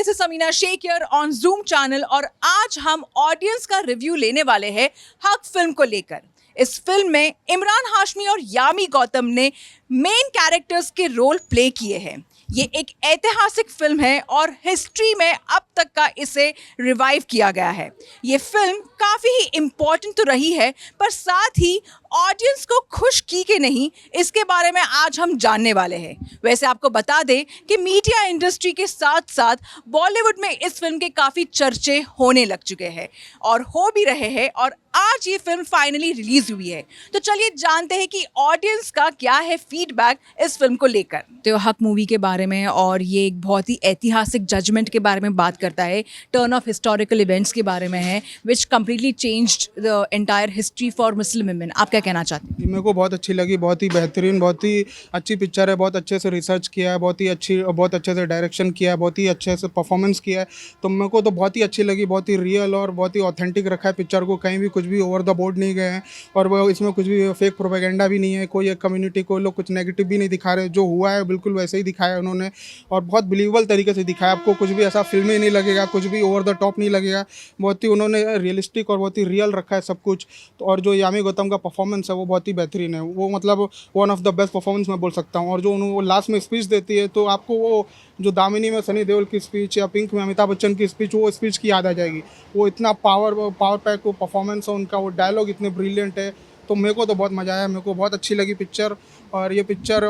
This is Samina Shaikh here on Zoom channel और आज हम ऑडियंस का रिव्यू लेने वाले हैं हक फिल्म को लेकर। इस फिल्म में इमरान हाशमी और यामी गौतम ने मेन कैरेक्टर्स के रोल प्ले किए हैं। ये एक ऐतिहासिक फिल्म है और हिस्ट्री में अब तक का इसे रिवाइव किया गया है। ये फिल्म काफ़ी ही इम्पॉर्टेंट तो रही है, पर साथ ही ऑडियंस को खुश की कि नहीं, इसके बारे में आज हम जानने वाले हैं। वैसे आपको बता दें कि मीडिया इंडस्ट्री के साथ साथ बॉलीवुड में इस फिल्म के काफ़ी चर्चे होने लग चुके हैं और हो भी रहे हैं, और आज ये फिल्म फाइनली रिलीज हुई है। तो चलिए जानते हैं कि ऑडियंस का क्या है फीडबैक इस फिल्म को लेकर। तो हक मूवी के बारे में, और ये एक बहुत ही ऐतिहासिक जजमेंट के बारे में बात करता है, टर्न ऑफ हिस्टोरिकल इवेंट्स के बारे में है, विच completely changed the entire history for Muslim women. आप क्या कहना चाहते हैं? मेरे को बहुत अच्छी लगी, बहुत ही बेहतरीन, बहुत ही अच्छी पिक्चर है, बहुत अच्छे से रिसर्च किया है, बहुत अच्छे से डायरेक्शन किया है, बहुत ही अच्छे से परफॉर्मेंस किया है। तो मेरे को तो बहुत ही अच्छी लगी, बहुत ही रियल और बहुत ही ऑथेंटिक रखा है पिक्चर को। कहीं भी कुछ भी ओवर द बोर्ड नहीं गए हैं और वो इसमें कुछ भी फेक प्रोपेगेंडा भी नहीं है। कोई एक कम्युनिटी को लोग कुछ नेगेटिव भी नहीं दिखा रहे, जो हुआ है बिल्कुल वैसे ही दिखाया उन्होंने और बहुत बिलीवेबल तरीके से दिखाया। आपको कुछ भी ऐसा फिल्मी नहीं लगेगा, कुछ भी ओवर द टॉप नहीं लगेगा। बहुत ही उन्होंने रियलिस्टिक और बहुत ही रियल रखा है सब कुछ। तो और जो यामी गौतम का परफॉर्मेंस है वो बहुत ही बेहतरीन है। वो मतलब one of the best performance मैं बोल सकता हूँ। और जो उन्होंने लास्ट में स्पीच देती है, तो आपको वो जो दामिनी में सनी देओल की स्पीच या पिंक में अमिताभ बच्चन की स्पीच, वो स्पीच की याद आ जाएगी। वो इतना पावर पैक वो परफॉर्मेंस है उनका, वो डायलॉग इतने ब्रिलियंट है। तो मेरे को तो बहुत मज़ा आया, मेरे को बहुत अच्छी लगी पिक्चर। और ये पिक्चर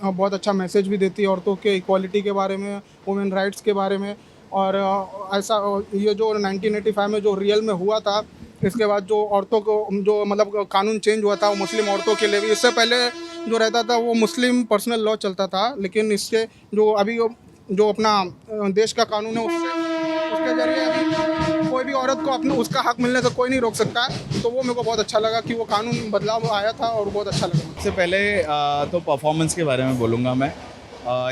बहुत अच्छा मैसेज भी देती है औरतों के इक्वालिटी के बारे में, वुमेन राइट्स के बारे में। और ऐसा ये जो 1985 में जो रियल में हुआ था, इसके बाद जो औरतों को जो मतलब कानून चेंज हुआ था वो मुस्लिम औरतों के लिए भी। इससे पहले जो रहता था वो मुस्लिम पर्सनल लॉ चलता था, लेकिन इससे जो अभी जो अपना देश का कानून है उसके जरिए अभी कोई भी औरत को अपने उसका हक मिलने से कोई नहीं रोक सकता। तो वो मेरे को बहुत अच्छा लगा कि वो कानून बदलाव आया था और बहुत अच्छा लगा। सबसे पहले तो परफॉर्मेंस के बारे में बोलूँगा मैं।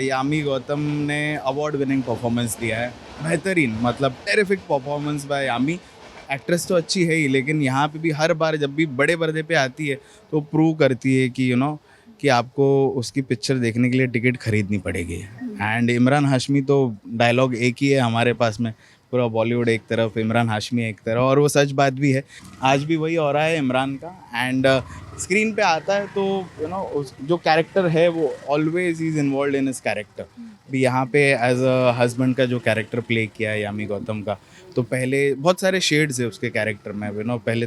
यामी गौतम ने अवार्ड विनिंग परफॉर्मेंस दिया है, बेहतरीन, मतलब terrific performance by Yami. Actress तो अच्छी है ही, लेकिन यहाँ पे भी हर बार जब भी बड़े पर्दे पे आती है तो प्रूव करती है कि कि आपको उसकी पिक्चर देखने के लिए टिकट खरीदनी पड़ेगी। एंड इमरान हाशमी तो डायलॉग एक ही है हमारे पास में, पूरा बॉलीवुड एक तरफ, इमरान हाशमी एक तरफ, और वो सच बात भी है। आज भी वही हो रहा है इमरान का। एंड स्क्रीन पे आता है तो उस जो कैरेक्टर है वो always is involve in his character. भी यहाँ पे एज अ हस्बैंड का जो कैरेक्टर प्ले किया है यामी गौतम का, तो पहले बहुत सारे शेड्स है उसके कैरेक्टर में। पहले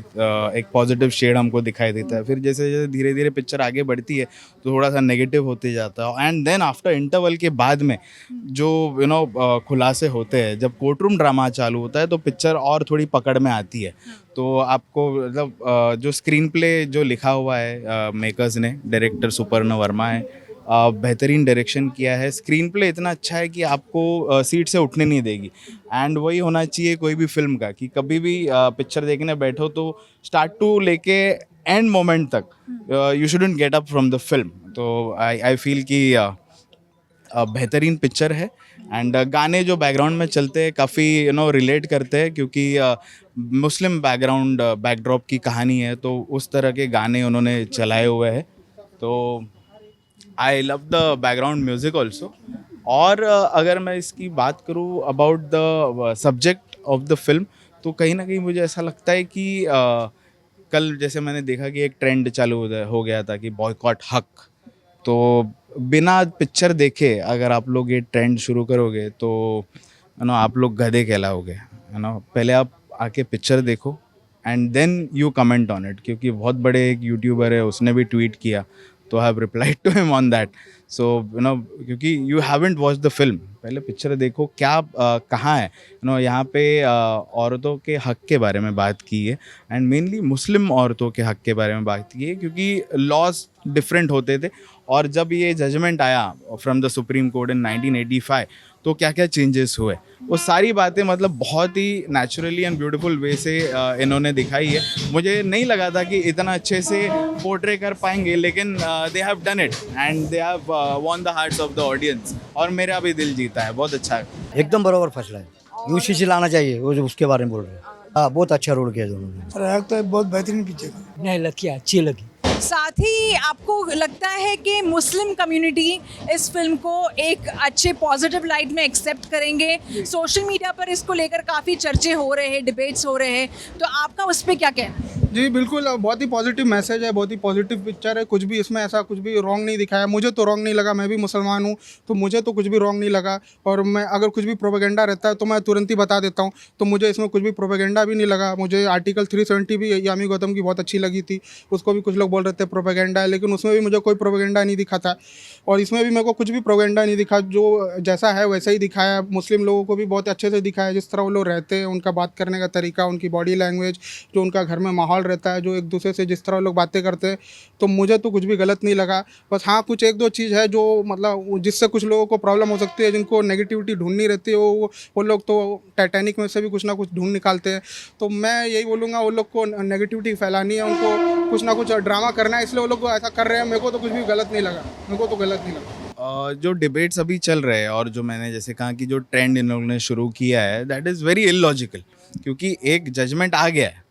एक पॉजिटिव शेड हमको दिखाई देता है, फिर जैसे जैसे धीरे धीरे पिक्चर आगे बढ़ती है तो थोड़ा सा नेगेटिव होते जाता है। एंड देन आफ्टर इंटरवल के बाद में जो खुलासे होते हैं, जब कोर्ट रूम ड्रामा चालू होता है तो पिक्चर और थोड़ी पकड़ में आती है। तो आपको मतलब जो स्क्रीन प्ले जो लिखा हुआ है मेकर्स ने, डायरेक्टर सुपर्ण वर्मा है, बेहतरीन डायरेक्शन किया है। स्क्रीन प्ले इतना अच्छा है कि आपको सीट से उठने नहीं देगी। एंड वही होना चाहिए कोई भी फिल्म का, कि कभी भी पिक्चर देखने बैठो तो स्टार्ट टू लेके एंड मोमेंट तक you shouldn't get up from the film. तो आई फील कि बेहतरीन पिक्चर है। एंड गाने जो बैकग्राउंड में चलते हैं काफ़ी रिलेट करते हैं, क्योंकि मुस्लिम बैकड्रॉप की कहानी है, तो उस तरह के गाने उन्होंने चलाए हुए हैं। तो I love the background music also. और अगर मैं इसकी बात करूँ about the subject of the film, तो कहीं ना कहीं मुझे ऐसा लगता है कि कल जैसे मैंने देखा कि एक ट्रेंड चालू हो गया था कि बॉयकॉट हक। तो बिना पिक्चर देखे अगर आप लोग ये ट्रेंड शुरू करोगे तो आप लोग गधे कहलाओगे। पहले आप आके पिक्चर देखो and then you comment on it. क्योंकि बहुत बड़े एक यूट्यूबर है, उसने भी ट्वीट किया, तो I have replied to him on that. So क्योंकि you haven't watch the film, पहले पिक्चर देखो क्या कहाँ है। यहाँ पे औरतों के हक के बारे में बात की है, एंड मेनली मुस्लिम औरतों के हक के बारे में बात की है, क्योंकि लॉज डिफरेंट होते थे। और जब ये जजमेंट आया फ्रॉम द सुप्रीम कोर्ट इन 1985, तो क्या क्या चेंजेस हुए, वो सारी बातें मतलब बहुत ही नेचुरली एंड ब्यूटीफुल वे से इन्होंने दिखाई है। मुझे नहीं लगा था कि इतना अच्छे से पोर्ट्रे कर पाएंगे, लेकिन they have done it and they have won the hearts of the audience, और मेरा भी दिल जीता है। बहुत अच्छा है, एकदम बराबर फैसला है, यूसी से लाना चाहिए। वो जो उसके बारे में बोल रहे हैं, हाँ बहुत अच्छा रोल किया दोनों ने। तो बहुत बेहतरीन पिक्चर नहीं लगी, अच्छी लगी। साथ ही आपको लगता है कि मुस्लिम कम्युनिटी इस फिल्म को एक अच्छे पॉजिटिव लाइट में एक्सेप्ट करेंगे? सोशल मीडिया पर इसको लेकर काफ़ी चर्चे हो रहे हैं, डिबेट्स हो रहे हैं, तो आपका उस पर क्या कहना है? जी बिल्कुल, बहुत ही पॉजिटिव मैसेज है, बहुत ही पॉजिटिव पिक्चर है। कुछ भी इसमें ऐसा कुछ भी रॉन्ग नहीं दिखाया, मुझे तो रॉन्ग नहीं लगा। मैं भी मुसलमान हूँ तो मुझे तो कुछ भी रॉन्ग नहीं लगा। और मैं अगर कुछ भी प्रोपेगेंडा रहता है तो मैं तुरंत ही बता देता हूँ। तो मुझे इसमें कुछ भी प्रोपेगेंडा भी नहीं लगा। मुझे आर्टिकल 370 भी यामी गौतम की बहुत अच्छी लगी थी। उसको भी कुछ लोग बोल रहे थे प्रोपेगेंडा है, लेकिन उसमें भी मुझे कोई प्रोपेगेंडा नहीं दिखा था। और इसमें भी मेरे को कुछ भी प्रोपेगेंडा नहीं दिखा, जो जैसा है वैसा ही दिखाया। मुस्लिम लोगों को भी बहुत अच्छे से दिखाया, जिस तरह वो लोग रहते हैं, उनका बात करने का तरीका, उनकी बॉडी लैंग्वेज, जो उनका घर में माहौल रहता है, जो एक दूसरे से जिस तरह लोग बातें करते हैं। तो मुझे तो कुछ भी गलत नहीं लगा। बस हाँ, कुछ एक दो चीज़ है जो मतलब जिससे कुछ लोगों को प्रॉब्लम हो सकती है, जिनको नेगेटिविटी ढूंढनी रहती है, वो लोग तो टाइटैनिक में से भी कुछ ना कुछ ढूंढ निकालते हैं। तो मैं यही बोलूँगा, वो लोग को नेगेटिविटी फैलानी है, उनको कुछ ना कुछ ड्रामा करना है, इसलिए वो लोग ऐसा कर रहे हैं। मेरे को तो कुछ भी गलत नहीं लगा, मेरे को तो गलत नहीं लगा। जो डिबेट्स अभी चल रहे हैं और जो मैंने जैसे कहा कि जो ट्रेंड इन लोगों ने शुरू किया है, दैट इज़ वेरी इलॉजिकल, क्योंकि एक जजमेंट आ गया है।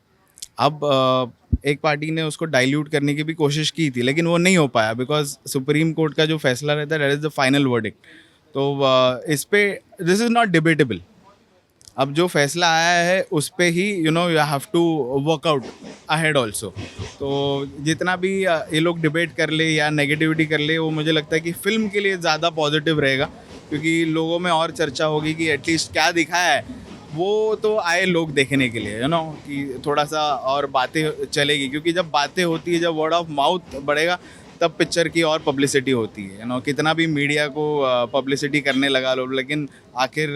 अब एक पार्टी ने उसको डाइल्यूट करने की भी कोशिश की थी, लेकिन वो नहीं हो पाया, बिकॉज सुप्रीम कोर्ट का जो फैसला रहता है, that is the final verdict. तो इस पे दिस इज़ नॉट डिबेटेबल। अब जो फैसला आया है उस पे ही you have to work out ahead also. तो जितना भी ये लोग डिबेट कर ले या नेगेटिविटी कर ले, वो मुझे लगता है कि फ़िल्म के लिए ज़्यादा पॉजिटिव रहेगा, क्योंकि लोगों में और चर्चा होगी कि एटलीस्ट क्या दिखाया है। वो तो आए लोग देखने के लिए, कि थोड़ा सा और बातें चलेगी, क्योंकि जब बातें होती है, जब वर्ड ऑफ माउथ बढ़ेगा, तब पिक्चर की और पब्लिसिटी होती है। कितना भी मीडिया को पब्लिसिटी करने लगा लोग, लेकिन आखिर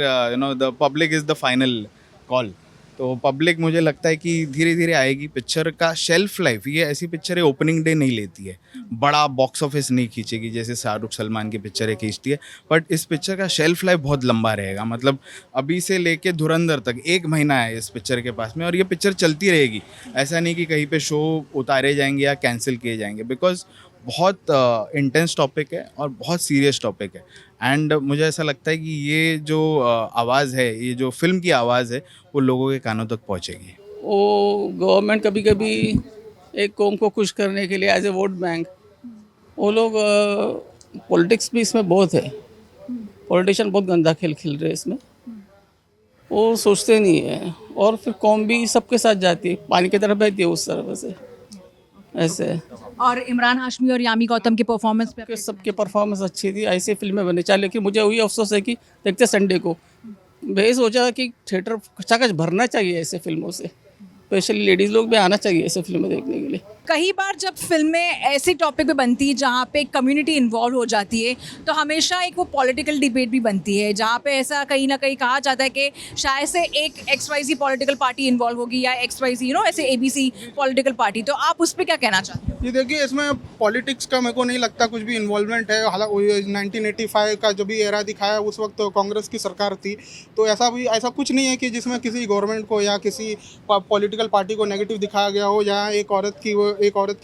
the public is the final call. तो पब्लिक मुझे लगता है कि धीरे धीरे आएगी। पिक्चर का शेल्फ लाइफ, ये ऐसी पिक्चर है ओपनिंग डे नहीं लेती है, बड़ा बॉक्स ऑफिस नहीं खींचेगी जैसे शाहरुख सलमान की पिक्चरें खींचती है, बट इस पिक्चर का शेल्फ लाइफ बहुत लंबा रहेगा। मतलब अभी से लेके धुरंधर तक 1 महीना है इस पिक्चर के पास में, और ये पिक्चर चलती रहेगी। ऐसा नहीं कि कहीं पे शो उतारे जाएंगे या कैंसिल किए जाएंगे, बिकॉज बहुत इंटेंस टॉपिक है और बहुत सीरियस टॉपिक है। एंड मुझे ऐसा लगता है कि ये जो आवाज़ है, ये जो फिल्म की आवाज़ है, वो लोगों के कानों तक पहुंचेगी। वो गवर्नमेंट कभी कभी एक कौम को खुश करने के लिए एज ए वोट बैंक, वो लोग पॉलिटिक्स भी इसमें बहुत है। पॉलिटिशियन बहुत गंदा खेल खेल रहे हैं इसमें, वो सोचते नहीं है, और फिर कौम भी सबके साथ जाती है, पानी की तरफ बहती है उस तरफ से, ऐसे। और इमरान हाशमी और यामी गौतम की परफॉर्मेंस पे कि सबके परफॉर्मेंस अच्छी थी, ऐसी फिल्में बननी चाहिए। लेकिन मुझे वही अफसोस है कि देखते संडे को मैं सोचा कि थिएटर खचाखच भरना चाहिए ऐसे फिल्मों से, स्पेशली लेडीज़ लोग भी आना चाहिए ऐसे फिल्में देखने के लिए। कई बार जब फिल्में ऐसे टॉपिक पे बनती है जहाँ पे कम्युनिटी इन्वॉल्व हो जाती है, तो हमेशा एक वो पॉलिटिकल डिबेट भी बनती है, जहाँ पे ऐसा कहीं ना कहीं कहा जाता है कि शायद से एक XYZ पॉलिटिकल पार्टी इन्वॉल्व होगी, या XYZ ऐसे ABC पॉलिटिकल पार्टी। तो आप उस पर क्या कहना चाहते हैं? ये देखिए, इसमें पॉलिटिक्स का मेरे को नहीं लगता कुछ भी इन्वॉल्वमेंट है। हालांकि 1985 का जो भी एरा दिखाया, उस वक्त तो कांग्रेस की सरकार थी, तो ऐसा कुछ नहीं है कि जिसमें किसी गवर्नमेंट को या किसी पॉलिटिकल पार्टी को नेगेटिव दिखाया गया हो। यहाँ एक औरत की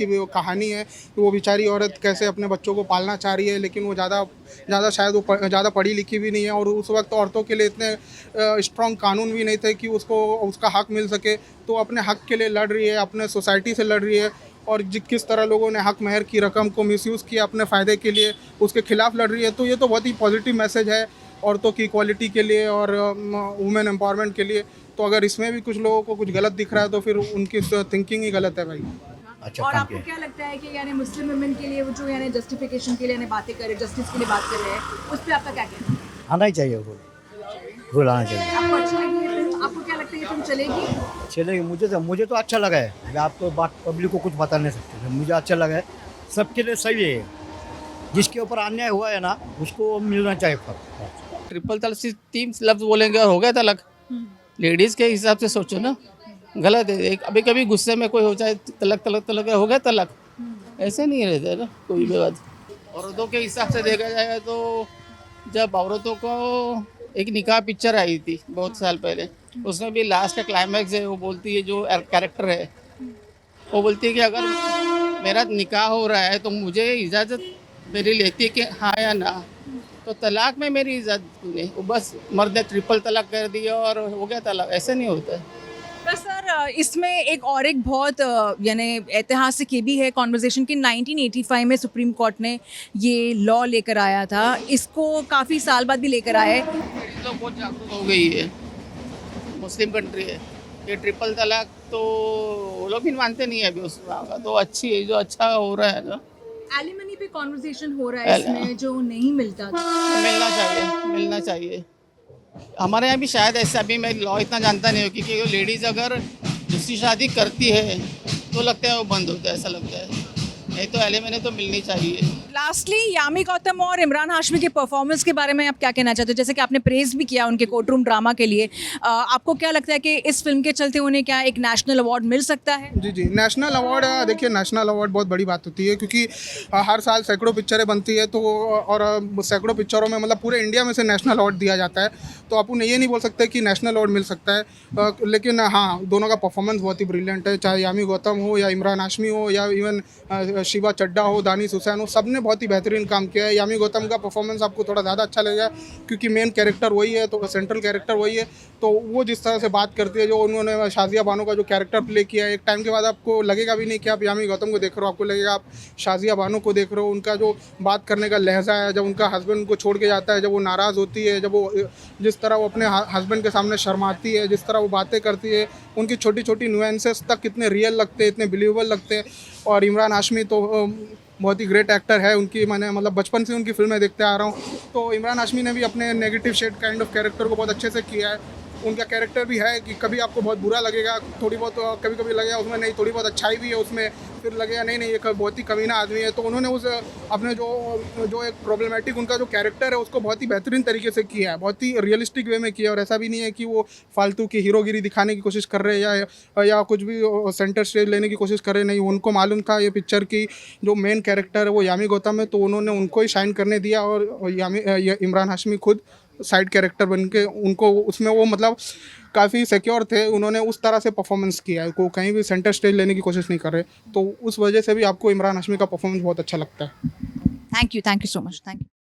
वो कहानी है कि वो बेचारी औरत कैसे अपने बच्चों को पालना चाह रही है, लेकिन वो ज़्यादा शायद वो ज़्यादा पढ़ी लिखी भी नहीं है, और उस वक्त औरतों के लिए इतने स्ट्रॉन्ग कानून भी नहीं थे कि उसको उसका हक मिल सके। तो अपने हक के लिए लड़ रही है, अपने सोसाइटी से लड़ रही है, और किस तरह लोगों ने हक महर की रकम को मिसयूज़ किया अपने फ़ायदे के लिए, उसके खिलाफ लड़ रही है। तो ये तो बहुत ही पॉजिटिव मैसेज है औरतों की इक्वालिटी के लिए और वुमेन एम्पावरमेंट के लिए। तो अगर इसमें भी कुछ लोगों को कुछ गलत दिख रहा है, तो फिर उनकी थिंकिंग ही गलत है भाई। अच्छा, और आपको क्या लगता है कि यानी मुस्लिम वुमेन के लिए वो जो यानी जस्टिफिकेशन के लिए यानी बातें कर रहे, जस्टिस के लिए बात कर रहे हैं, उस पर आपका क्या कहना है? आना ही चाहिए, रूल आना चाहिए। आपको अच्छी लगी ये फिल्म? आपको क्या लगता है ये फिल्म चलेगी? मुझे तो अच्छा लगा है। मैं आपको बात पब्लिक को कुछ बता नहीं सकते, मुझे अच्छा लगा है। सबके लिए सही है, जिसके ऊपर अन्याय हुआ है ना, उसको मिलना चाहिए फर्क। ट्रिपल तलाक से 3 लफ्ज बोलेंगे और हो गया तलाक। लेडीज़ के हिसाब से सोचो ना, गलत है। अभी कभी गुस्से में कोई हो जाए तलाक हो गया तलाक, ऐसे नहीं रहता है ना कोई भी बात। औरतों के हिसाब से देखा जाएगा तो जब औरतों को एक निकाह पिक्चर आई थी बहुत साल पहले, उसमें भी लास्ट का क्लाइमैक्स है, वो बोलती है, जो कैरेक्टर है वो बोलती है कि अगर मेरा निकाह हो रहा है तो मुझे इजाज़त मेरी लेती है कि हाँ या ना। तो तलाक में मेरी इजाज़त नहीं, वो बस मर्द ने ट्रिपल तलाक कर दिया और हो गया तलाक, ऐसे नहीं होता है। बस सर, इसमें एक बहुत यानी ऐतिहासिक ये भी है कॉन्वर्जेशन कि 1985 में सुप्रीम कोर्ट ने ये लॉ लेकर आया था, इसको काफ़ी साल बाद भी लेकर आए। लेडीज लोग बहुत जागरूक हो गई है, मुस्लिम कंट्री है, ये ट्रिपल तलाक तो वो लोग भी मानते नहीं है अभी उस का, तो अच्छी है जो अच्छा हो रहा है ना। एलिमनी पे कॉन्वर्सेशन हो रहा है इसमें जो नहीं मिलता था। मिलना चाहिए। हमारे यहाँ भी शायद ऐसा, अभी मैं लॉ इतना जानता नहीं हूँ, क्योंकि लेडीज़ अगर दूसरी शादी करती है तो लगता है वो बंद होता है, ऐसा लगता है, नहीं तो एलिमनी तो मिलनी चाहिए। लास्टली यामी गौतम और इमरान हाशमी के परफॉर्मेंस के बारे में आप क्या कहना चाहते हो? जैसे कि आपने प्रेज भी किया उनके कोर्ट रूम ड्रामा के लिए, आपको क्या लगता है कि इस फिल्म के चलते उन्हें क्या एक नेशनल अवार्ड मिल सकता है? जी नेशनल अवार्ड, देखिए नेशनल अवार्ड बहुत बड़ी बात होती है, क्योंकि हर साल सैकड़ों पिक्चरें बनती है, तो और सैकड़ों पिक्चरों में मतलब पूरे इंडिया में से नेशनल अवार्ड दिया जाता है, तो आप उन्हें ये नहीं बोल सकते कि नेशनल अवार्ड मिल सकता है। लेकिन हाँ, दोनों का परफॉर्मेंस बहुत ही ब्रिलियंट है, चाहे यामी गौतम हो या इमरान हाशमी हो या इवन शिवा चड्डा हो, दानिश हुसैन हो, सब ने बहुत ही बेहतरीन काम किया है। यामी गौतम का परफॉर्मेंस आपको थोड़ा ज़्यादा अच्छा लगेगा क्योंकि मेन कैरेक्टर वही है, तो सेंट्रल कैरेक्टर वही है, तो वो जिस तरह से बात करती है, जो उन्होंने शाजिया बानो का जो कैरेक्टर प्ले किया है, एक टाइम के बाद आपको लगेगा भी नहीं कि आप यामी गौतम को देख रहे हो, आपको लगेगा आप शाजिया बानो को देख रहे हो। उनका जो बात करने का लहजा है, जब उनका हस्बैंड उनको छोड़ के जाता है, जब वो नाराज़ होती है, जब वो जिस तरह वो अपने हस्बैंड के सामने शर्माती है, जिस तरह वो बातें करती है, उनकी छोटी छोटी नुएंसेस तक कितने रियल लगते हैं, इतने बिलीवेबल लगते हैं। और इमरान हाशमी तो बहुत ही ग्रेट एक्टर है, उनकी मैंने मतलब बचपन से उनकी फिल्में देखते आ रहा हूँ, तो इमरान हाशमी ने भी अपने negative shade kind of character को बहुत अच्छे से किया है। उनका कैरेक्टर भी है कि कभी आपको बहुत बुरा लगेगा, थोड़ी बहुत कभी कभी लगेगा उसमें नहीं, थोड़ी बहुत अच्छाई भी है उसमें, फिर लगेगा नहीं नहीं ये बहुत ही कमीना आदमी है, तो उन्होंने उस अपने जो एक प्रॉब्लमेटिक उनका जो कैरेक्टर है उसको बहुत ही बेहतरीन तरीके से किया है, बहुत ही रियलिस्टिक वे में किया। और ऐसा भी नहीं है कि वो फालतू की हीरोगिरी दिखाने की कोशिश कर रहे हैं या कुछ भी सेंटर स्टेज लेने की कोशिश कर रहे नहीं। उनको मालूम था ये पिक्चर की जो मेन कैरेक्टर है वो यामी गौतम है, तो उन्होंने उनको ही शाइन करने दिया, और इमरान हाशमी खुद साइड कैरेक्टर बन के उनको उसमें वो मतलब काफ़ी सिक्योर थे, उन्होंने उस तरह से परफॉर्मेंस किया है, को कहीं भी सेंटर स्टेज लेने की कोशिश नहीं कर रहे, तो उस वजह से भी आपको इमरान हाशमी का परफॉर्मेंस बहुत अच्छा लगता है। Thank you so much. Thank you.